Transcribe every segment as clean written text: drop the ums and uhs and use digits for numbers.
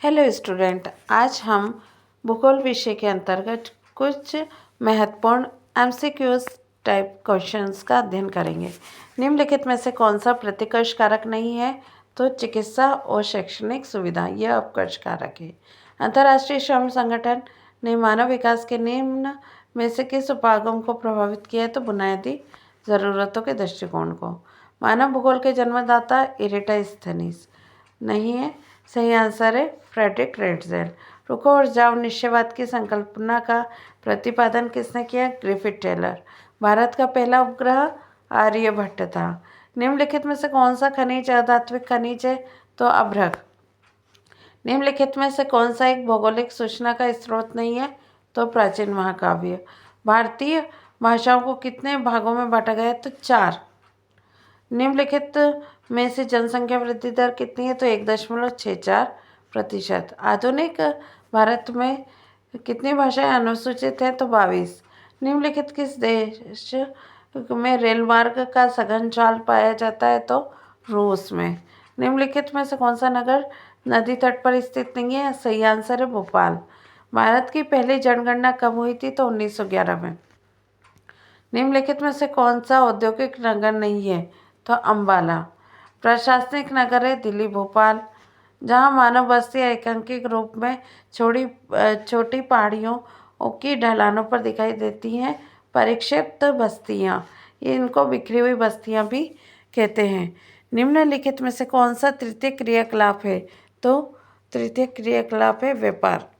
Hello student, आज हम भूगोल विषय के अंतर्गत कुछ महत्वपूर्ण एमसीक्यूज टाइप क्वेश्चंस का अध्ययन करेंगे। निम्नलिखित में से कौन सा प्रतिकर्ष कारक नहीं है? तो चिकित्सा और शैक्षणिक सुविधा यह अपकर्ष कारक है। अंतर्राष्ट्रीय श्रम संगठन ने मानव विकास के निम्न में से किस उपागम को प्रभावित किया है? तो बुनियादी ज़रूरतों के दृष्टिकोण को। मानव भूगोल के जन्मदाता इरेटास्थेनीस नहीं है। सही आंसर है फ्रेडरिक रेटजेल। रुको और जाओ निश्चयवाद की संकल्पना का प्रतिपादन किसने किया? Griffith Taylor. भारत का पहला उपग्रह आर्यभट्ट था। निम्नलिखित में से कौन सा खनिज अधात्विक खनिज है? तो अभ्रक। निम्नलिखित में से कौन सा एक भौगोलिक सूचना का स्रोत नहीं है? तो प्राचीन महाकाव्य। भारतीय भाषाओं को कितने भागों में बांटा गया है? तो 4। निम्नलिखित में से जनसंख्या वृद्धि दर कितनी है? तो 1.64%। आधुनिक भारत में कितनी भाषाएं अनुसूचित हैं? तो 22। निम्नलिखित किस देश में रेल मार्ग का सघन जाल पाया जाता है? तो रूस में। निम्नलिखित में से कौन सा नगर नदी तट पर स्थित नहीं है? सही आंसर है भोपाल। भारत की पहली जनगणना कब हुई थी? तो 1911 में। निम्नलिखित में से कौन सा औद्योगिक नगर नहीं है? तो अम्बाला। प्रशासनिक नगर है दिल्ली भोपाल। जहां मानव बस्तियां एकांकिक रूप में छोटी पहाड़ियों की ढलानों पर दिखाई देती हैं, परिक्षेप्त बस्तियां, इनको बिखरी हुई बस्तियां भी कहते हैं। निम्नलिखित में से कौन सा तृतीय क्रियाकलाप है? तो तृतीय क्रियाकलाप है व्यापार।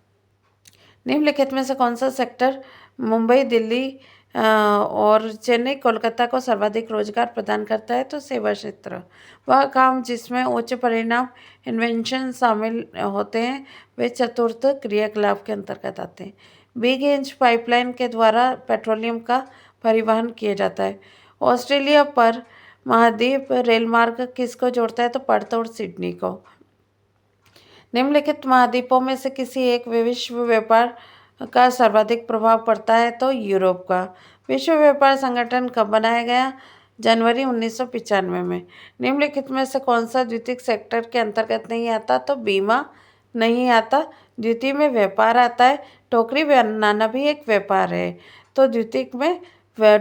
निम्नलिखित में से कौन सा सेक्टर मुंबई, दिल्ली और चेन्नई, कोलकाता को सर्वाधिक रोजगार प्रदान करता है? तो सेवा क्षेत्र। वह काम जिसमें उच्च परिणाम इन्वेंशन शामिल होते हैं वे चतुर्थ क्रियाकलाप के अंतर्गत आते हैं। बिग इंच पाइपलाइन के द्वारा पेट्रोलियम का परिवहन किया जाता है। ऑस्ट्रेलिया पर महाद्वीप रेलमार्ग किसको जोड़ता है? तो पर्थ और सिडनी को। निम्नलिखित महाद्वीपों में से किसी एक विश्व व्यापार का सर्वाधिक प्रभाव पड़ता है? तो यूरोप का। विश्व व्यापार संगठन कब बनाया गया? जनवरी 1995 में। निम्नलिखित में से कौन सा द्वितीयक सेक्टर के अंतर्गत नहीं आता? तो बीमा नहीं आता। द्वितीय में व्यापार आता है। टोकरी बनाना भी एक व्यापार है, तो द्वितीयक में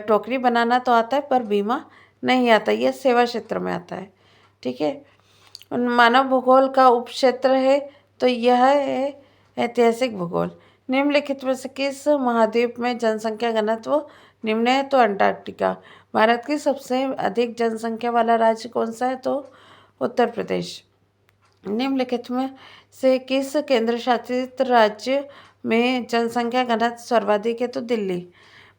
टोकरी बनाना तो आता है पर बीमा नहीं आता, यह सेवा क्षेत्र में आता है। ठीक है। मानव भूगोल का उपक्षेत्र है तो यह है ऐतिहासिक भूगोल। निम्नलिखित में से किस महाद्वीप में जनसंख्या घनत्व निम्न है? तो अंटार्कटिका। भारत की सबसे अधिक जनसंख्या वाला राज्य कौन सा है? तो उत्तर प्रदेश। निम्नलिखित में से किस केंद्र शासित राज्य में जनसंख्या घनत्व सर्वाधिक है? तो दिल्ली।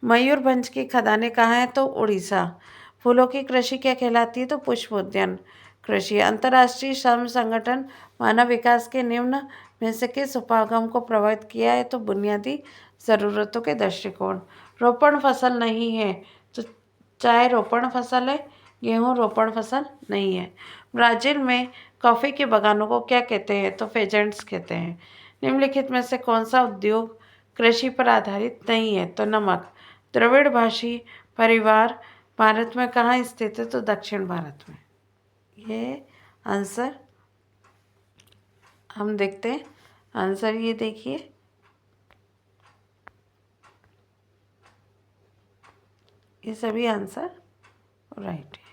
मयूरभंज की खदानें कहाँ हैं? तो उड़ीसा। फूलों की कृषि क्या कहलाती है? तो पुष्प उद्यान कृषि। अंतर्राष्ट्रीय श्रम संगठन मानव विकास के निम्न में से किस उपागम को प्रभावित किया है? तो बुनियादी ज़रूरतों के दृष्टिकोण। रोपण फसल नहीं है, तो चाय रोपण फसल है, गेहूँ रोपण फसल नहीं है। ब्राज़ील में कॉफ़ी के बागानों को क्या कहते हैं? तो फेजेंट्स कहते हैं। निम्नलिखित में से कौन सा उद्योग कृषि पर आधारित नहीं है? तो नमक। द्रविड़ भाषी परिवार भारत में कहाँ स्थित है? तो दक्षिण भारत में। ये आंसर हम देखते हैं। आंसर ये देखिए, ये सभी आंसर राइट है।